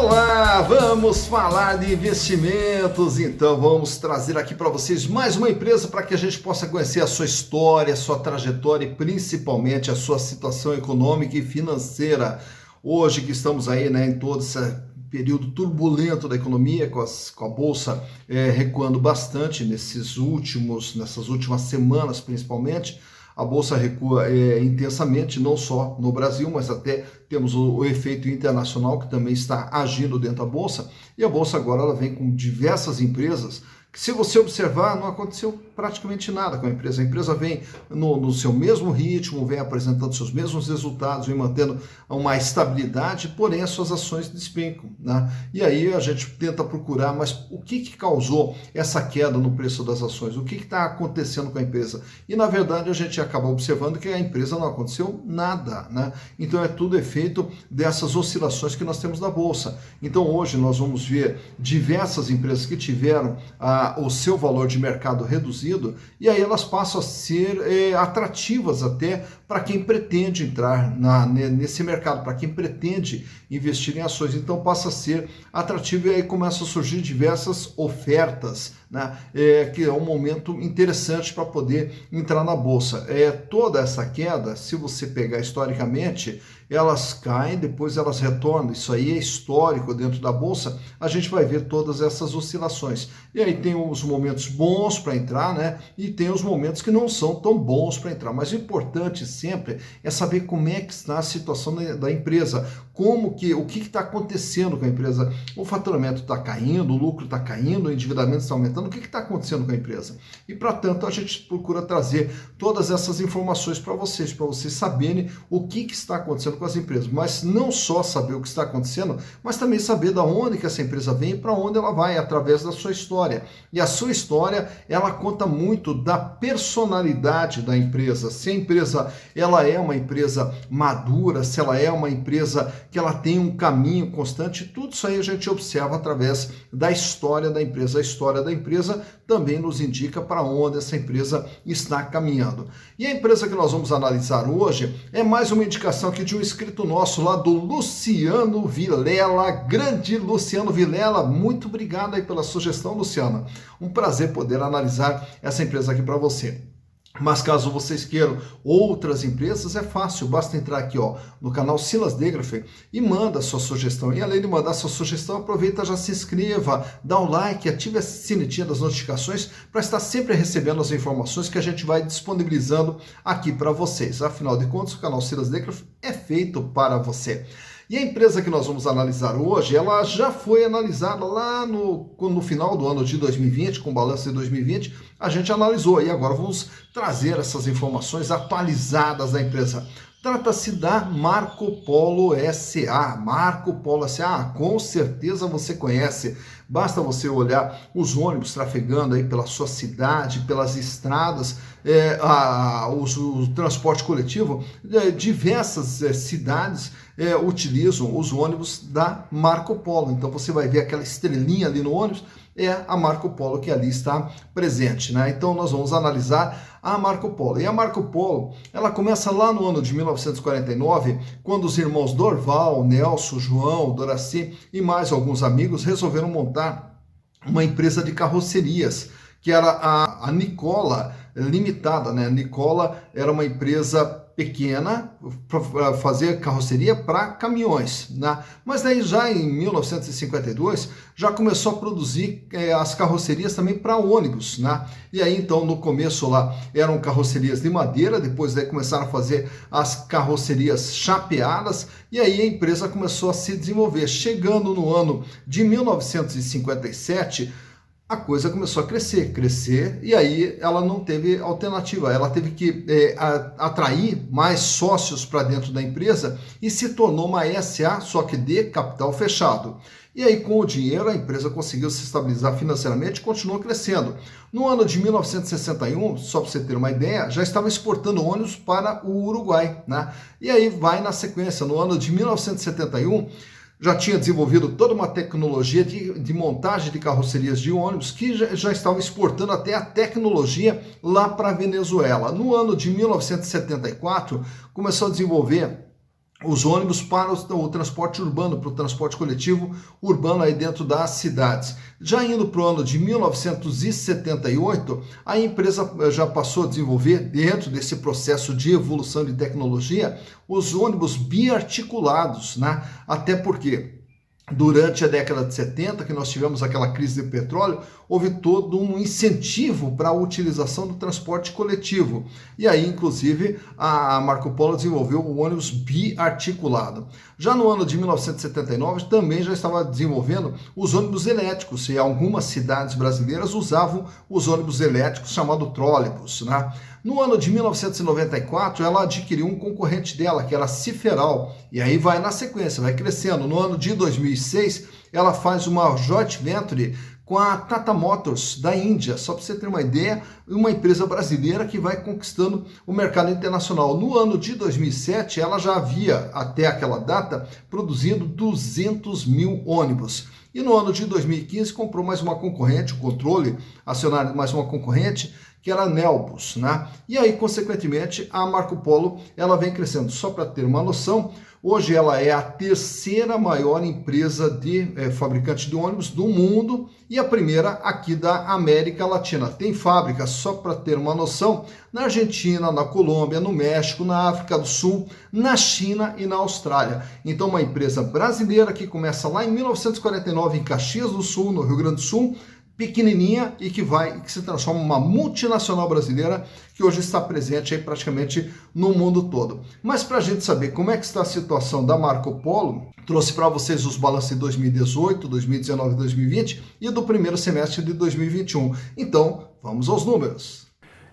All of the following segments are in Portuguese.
Olá, vamos falar de investimentos, então vamos trazer aqui para vocês mais uma empresa para que a gente possa conhecer a sua história, a sua trajetória e principalmente a sua situação econômica e financeira. Hoje que estamos aí, em todo esse período turbulento da economia, com a Bolsa recuando bastante nessas últimas semanas principalmente. A Bolsa recua intensamente, não só no Brasil, mas até temos o efeito internacional que também está agindo dentro da Bolsa. E a Bolsa agora ela vem com diversas empresas que, se você observar, não aconteceu praticamente nada com a empresa. A empresa vem no seu mesmo ritmo, vem apresentando seus mesmos resultados, vem mantendo uma estabilidade, porém as suas ações despencam, né? E aí a gente tenta procurar, mas o que causou essa queda no preço das ações? O que está acontecendo com a empresa? E na verdade a gente acaba observando que a empresa não aconteceu nada, né? Então é tudo efeito dessas oscilações que nós temos na Bolsa. Então hoje nós vamos ver diversas empresas que tiveram o seu valor de mercado reduzido, e aí elas passam a ser atrativas até para quem pretende entrar nesse mercado, para quem pretende investir em ações. Então passa a ser atrativo e aí começam a surgir diversas ofertas, né? Que é um momento interessante para poder entrar na Bolsa. Toda essa queda, se você pegar historicamente, elas caem, depois elas retornam. Isso aí é histórico dentro da Bolsa. A gente vai ver todas essas oscilações. E aí tem os momentos bons para entrar, né? E tem os momentos que não são tão bons para entrar. Mas o importante sempre é saber como é que está a situação da empresa, o que está acontecendo com a empresa. O faturamento está caindo, o lucro está caindo, o endividamento está aumentando. O que está acontecendo com a empresa? E, para tanto, a gente procura trazer todas essas informações para vocês saberem o que está acontecendo com as empresas. Mas não só saber o que está acontecendo, mas também saber de onde que essa empresa vem e para onde ela vai, através da sua história. E a sua história, ela conta muito da personalidade da empresa. Se a empresa ela é uma empresa madura, se ela é uma empresa que ela tem um caminho constante, tudo isso aí a gente observa através da história da empresa. A história da empresa também nos indica para onde essa empresa está caminhando. E a empresa que nós vamos analisar hoje é mais uma indicação aqui de um inscrito nosso lá, do Luciano Vilela. Grande Luciano Vilela, muito obrigado aí pela sugestão, Luciano. Um prazer poder analisar essa empresa aqui para você. Mas caso vocês queiram outras empresas, é fácil, basta entrar aqui no canal Silas Degrafer e manda a sua sugestão. E além de mandar a sua sugestão, aproveita, já se inscreva, dá um like, ative a sinetinha das notificações para estar sempre recebendo as informações que a gente vai disponibilizando aqui para vocês. Afinal de contas, o canal Silas Degrafer é feito para você. E a empresa que nós vamos analisar hoje, ela já foi analisada lá no final do ano de 2020, com o balanço de 2020, a gente analisou. E agora vamos trazer essas informações atualizadas da empresa. Trata-se da Marco Polo S.A. Marco Polo S.A., com certeza você conhece. Basta você olhar os ônibus trafegando aí pela sua cidade, pelas estradas, o transporte coletivo. Diversas cidades utilizam os ônibus da Marco Polo. Então você vai ver aquela estrelinha ali no ônibus, é a Marco Polo que ali está presente, né? Então nós vamos analisar a Marco Polo. E a Marco Polo, ela começa lá no ano de 1949, quando os irmãos Dorval, Nelson, João, Doraci e mais alguns amigos resolveram montar uma empresa de carrocerias, que era a Nicola Limitada, né? A Nicola era uma empresa pequena para fazer carroceria para caminhões, né? Mas daí já em 1952 já começou a produzir as carrocerias também para ônibus, né? E aí então no começo lá eram carrocerias de madeira, depois daí começaram a fazer as carrocerias chapeadas e aí a empresa começou a se desenvolver. Chegando no ano de 1957, a coisa começou a crescer, e aí ela não teve alternativa, ela teve que atrair mais sócios para dentro da empresa e se tornou uma SA, só que de capital fechado. E aí, com o dinheiro, a empresa conseguiu se estabilizar financeiramente e continuou crescendo. No ano de 1961, só para você ter uma ideia, já estava exportando ônibus para o Uruguai, né? E aí vai na sequência, no ano de 1971, já tinha desenvolvido toda uma tecnologia de montagem de carrocerias de ônibus que já estavam exportando até a tecnologia lá para a Venezuela. No ano de 1974, começou a desenvolver os ônibus para o transporte urbano, para o transporte coletivo urbano aí dentro das cidades. Já indo para o ano de 1978, a empresa já passou a desenvolver, dentro desse processo de evolução de tecnologia, os ônibus biarticulados, né? Até porque durante a década de 70, que nós tivemos aquela crise de petróleo, houve todo um incentivo para a utilização do transporte coletivo. E aí, inclusive, a Marco Polo desenvolveu o ônibus biarticulado. Já no ano de 1979, também já estava desenvolvendo os ônibus elétricos, e algumas cidades brasileiras usavam os ônibus elétricos chamados trólebus, né? No ano de 1994, ela adquiriu um concorrente dela, que era a Ciferal, e aí vai na sequência, vai crescendo. No ano de 2006, ela faz uma joint venture com a Tata Motors da Índia, só para você ter uma ideia, uma empresa brasileira que vai conquistando o mercado internacional. No ano de 2007, ela já havia, até aquela data, produzido 200 mil ônibus. E no ano de 2015 comprou mais uma concorrente, o controle acionário de mais uma concorrente, que era a Nelbus, né? E aí, consequentemente, a Marco Polo, ela vem crescendo. Só para ter uma noção, hoje ela é a terceira maior empresa de fabricante de ônibus do mundo e a primeira aqui da América Latina. Tem fábricas, só para ter uma noção, na Argentina, na Colômbia, no México, na África do Sul, na China e na Austrália. Então, uma empresa brasileira que começa lá em 1949 em Caxias do Sul, no Rio Grande do Sul, pequenininha e que se transforma em uma multinacional brasileira que hoje está presente aí praticamente no mundo todo. Mas para a gente saber como é que está a situação da Marco Polo, trouxe para vocês os balanços de 2018, 2019 e 2020 e do primeiro semestre de 2021. Então, vamos aos números.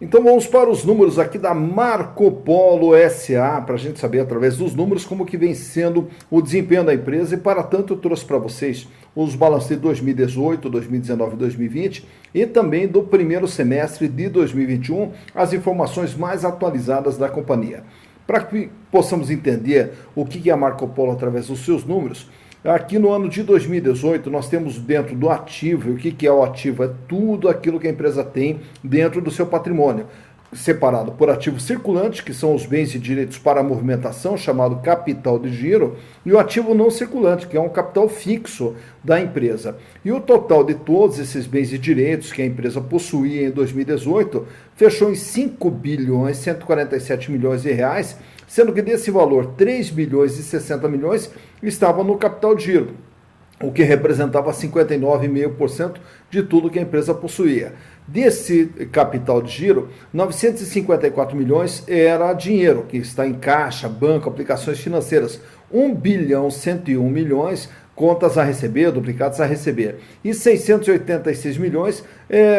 Então vamos para os números aqui da Marco Polo SA, para a gente saber através dos números como que vem sendo o desempenho da empresa, e para tanto eu trouxe para vocês os balanços de 2018, 2019 e 2020 e também do primeiro semestre de 2021, as informações mais atualizadas da companhia. Para que possamos entender o que é a Marco Polo através dos seus números, aqui no ano de 2018, nós temos dentro do ativo, e o que é o ativo? É tudo aquilo que a empresa tem dentro do seu patrimônio, separado por ativo circulante, que são os bens e direitos para a movimentação, chamado capital de giro, e o ativo não circulante, que é um capital fixo da empresa. E o total de todos esses bens e direitos que a empresa possuía em 2018 fechou em 5 bilhões 147 milhões de reais, sendo que desse valor 3 bilhões e 60 milhões estava no capital de giro, o que representava 59,5% de tudo que a empresa possuía. Desse capital de giro, 954 milhões era dinheiro, que está em caixa, banco, aplicações financeiras. 1 bilhão 101 milhões contas a receber, duplicados a receber. E 686 milhões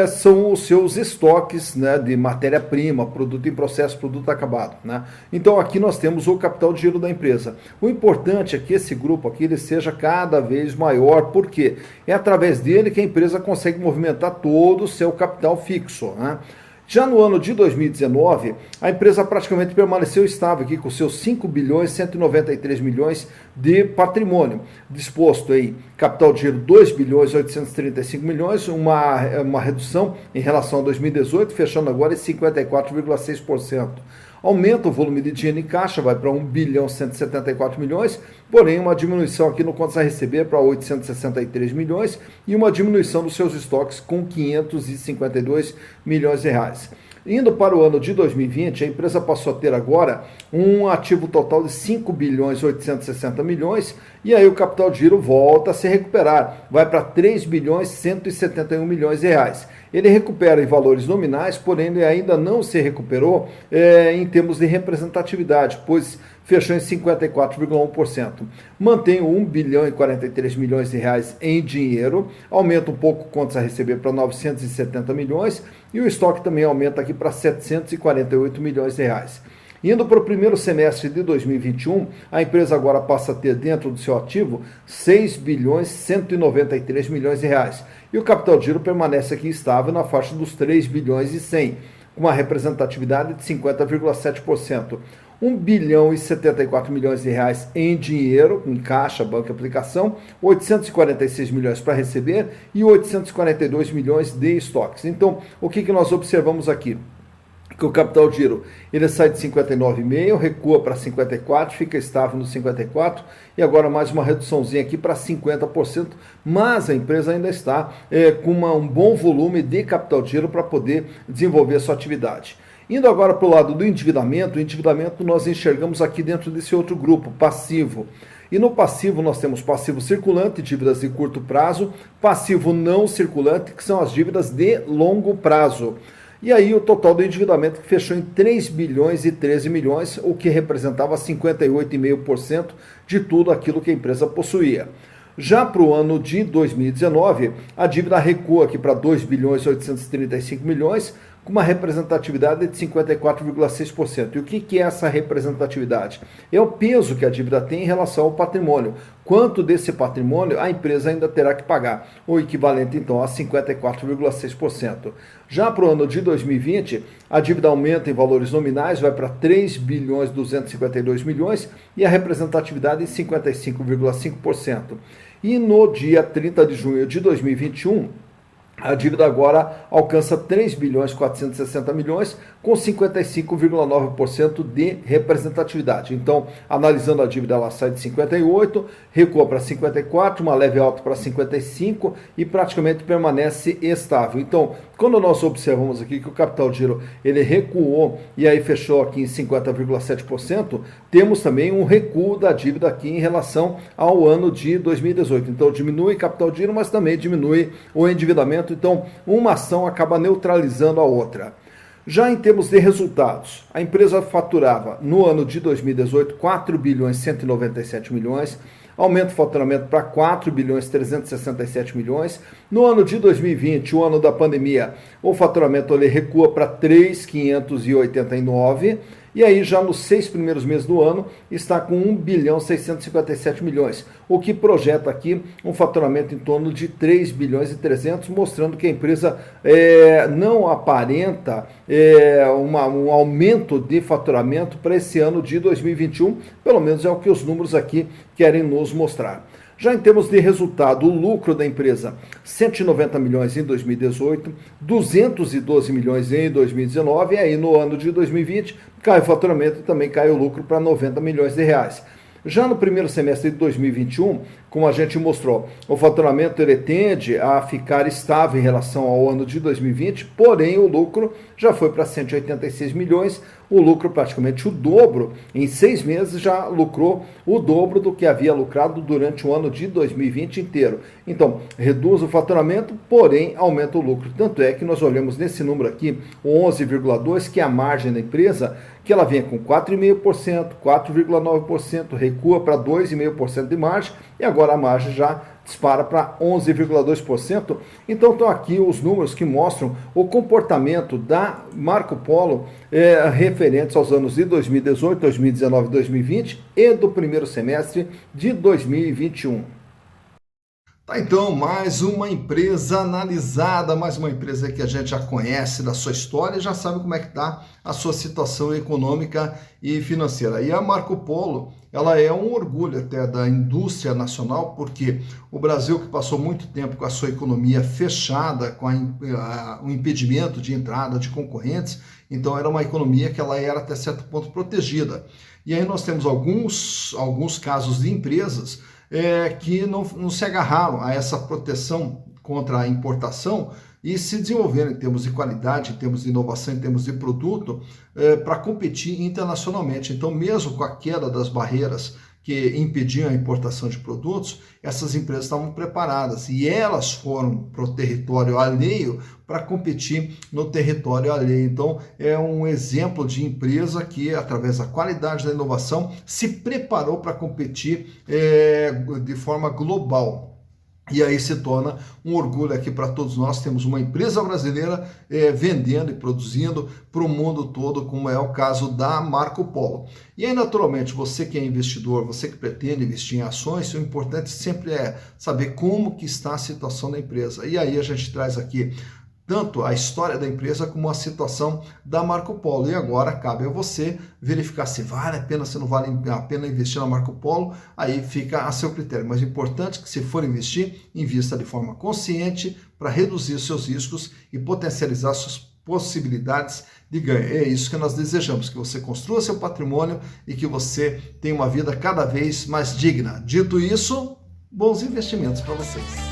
são os seus estoques, né, de matéria-prima, produto em processo, produto acabado, né? Então aqui nós temos o capital de giro da empresa. O importante é que esse grupo aqui ele seja cada vez maior, porque é através dele que a empresa consegue movimentar todo o seu capital fixo, né? Já no ano de 2019, a empresa praticamente permaneceu estável aqui com seus 5 bilhões 193 milhões de patrimônio. Disposto aí, capital de giro 2 bilhões 835 milhões, uma redução em relação a 2018, fechando agora em 54,6%. Aumenta o volume de dinheiro em caixa, vai para 1 bilhão 174 milhões, porém uma diminuição aqui no contas a receber para 863 milhões e uma diminuição dos seus estoques com 552 milhões de reais. Indo para o ano de 2020, a empresa passou a ter agora um ativo total de 5 bilhões 860 milhões e aí o capital de giro volta a se recuperar, vai para 3 bilhões 171 milhões de reais. Ele recupera em valores nominais, porém ele ainda não se recuperou em termos de representatividade, pois fechou em 54,1%. Mantém o 1 bilhão e 43 milhões de reais em dinheiro, aumenta um pouco contas a receber para 970 milhões e o estoque também aumenta aqui para 748 milhões de reais. Indo para o primeiro semestre de 2021, a empresa agora passa a ter dentro do seu ativo 6 bilhões 193 milhões de reais. E o capital de giro permanece aqui estável na faixa dos 3 bilhões e 100, com uma representatividade de 50,7%. 1 bilhão e 74 milhões de reais em dinheiro, em caixa, banco e aplicação, 846 milhões para receber e 842 milhões de estoques. Então, o que nós observamos aqui? que o capital de giro ele sai de 59,5, recua para 54, fica estável no 54 e agora mais uma reduçãozinha aqui para 50%, mas a empresa ainda está com um bom volume de capital de giro para poder desenvolver a sua atividade. Indo agora para o lado do endividamento, o endividamento nós enxergamos aqui dentro desse outro grupo, passivo. E no passivo nós temos passivo circulante, dívidas de curto prazo, passivo não circulante, que são as dívidas de longo prazo. E aí o total do endividamento que fechou em 3 bilhões e 13 milhões, o que representava 58,5% de tudo aquilo que a empresa possuía. Já para o ano de 2019, a dívida recua aqui para 2 bilhões e 835 milhões, com uma representatividade de 54,6%. E o que é essa representatividade? É o peso que a dívida tem em relação ao patrimônio. Quanto desse patrimônio a empresa ainda terá que pagar, o equivalente então a 54,6%. Já para o ano de 2020, a dívida aumenta em valores nominais, vai para 3 bilhões e 252 milhões e a representatividade em 55,5%. E no dia 30 de junho de 2021, a dívida agora alcança 3 bilhões e 460 milhões, com 55,9% de representatividade. Então, analisando a dívida, ela sai de 58, recua para 54, uma leve alta para 55 e praticamente permanece estável. Então, quando nós observamos aqui que o capital de giro ele recuou e aí fechou aqui em 50,7%, temos também um recuo da dívida aqui em relação ao ano de 2018. Então, diminui capital de giro, mas também diminui o endividamento. Então, uma ação acaba neutralizando a outra. Já em termos de resultados, a empresa faturava no ano de 2018 4 bilhões e 197 milhões, aumenta o faturamento para 4 bilhões e 367 milhões. No ano de 2020, o ano da pandemia, o faturamento ele recua para 3.589 e aí já nos 6 primeiros meses do ano está com 1 bilhão e 657 milhões, o que projeta aqui um faturamento em torno de 3 bilhões e 300, mostrando que a empresa não aparenta um aumento de faturamento para esse ano de 2021, pelo menos é o que os números aqui querem nos mostrar. Já em termos de resultado, o lucro da empresa, 190 milhões em 2018, 212 milhões em 2019, e aí no ano de 2020 cai o faturamento e também cai o lucro para 90 milhões de reais. Já no primeiro semestre de 2021, como a gente mostrou, o faturamento ele tende a ficar estável em relação ao ano de 2020, porém o lucro já foi para 186 milhões, o lucro praticamente o dobro, em 6 meses já lucrou o dobro do que havia lucrado durante o ano de 2020 inteiro. Então, reduz o faturamento, porém aumenta o lucro. Tanto é que nós olhamos nesse número aqui, o 11,2%, que é a margem da empresa, que ela vinha com 4,5%, 4,9%, recua para 2,5% de margem, e agora a margem já dispara para 11,2%. Então estão aqui os números que mostram o comportamento da Marco Polo referentes aos anos de 2018, 2019 e 2020 e do primeiro semestre de 2021. Tá, então, mais uma empresa analisada, mais uma empresa que a gente já conhece da sua história e já sabe como é que está a sua situação econômica e financeira. E a Marco Polo, ela é um orgulho até da indústria nacional, porque o Brasil, que passou muito tempo com a sua economia fechada, com o impedimento de entrada de concorrentes, então era uma economia que ela era até certo ponto protegida. E aí nós temos alguns casos de empresas que não se agarraram a essa proteção contra a importação e se desenvolveram em termos de qualidade, em termos de inovação, em termos de produto, para competir internacionalmente. Então, mesmo com a queda das barreiras que impediam a importação de produtos, essas empresas estavam preparadas e elas foram para o território alheio para competir no território alheio. Então, é um exemplo de empresa que, através da qualidade da inovação, se preparou para competir de forma global. E aí se torna um orgulho aqui para todos nós. Temos uma empresa brasileira vendendo e produzindo para o mundo todo, como é o caso da Marco Polo. E aí, naturalmente, você que é investidor, você que pretende investir em ações, o importante sempre é saber como que está a situação da empresa. E aí a gente traz aqui tanto a história da empresa como a situação da Marco Polo. E agora cabe a você verificar se vale a pena, se não vale a pena investir na Marco Polo, aí fica a seu critério. Mas o importante é que, se for investir, invista de forma consciente para reduzir seus riscos e potencializar suas possibilidades de ganho. É isso que nós desejamos, que você construa seu patrimônio e que você tenha uma vida cada vez mais digna. Dito isso, bons investimentos para vocês.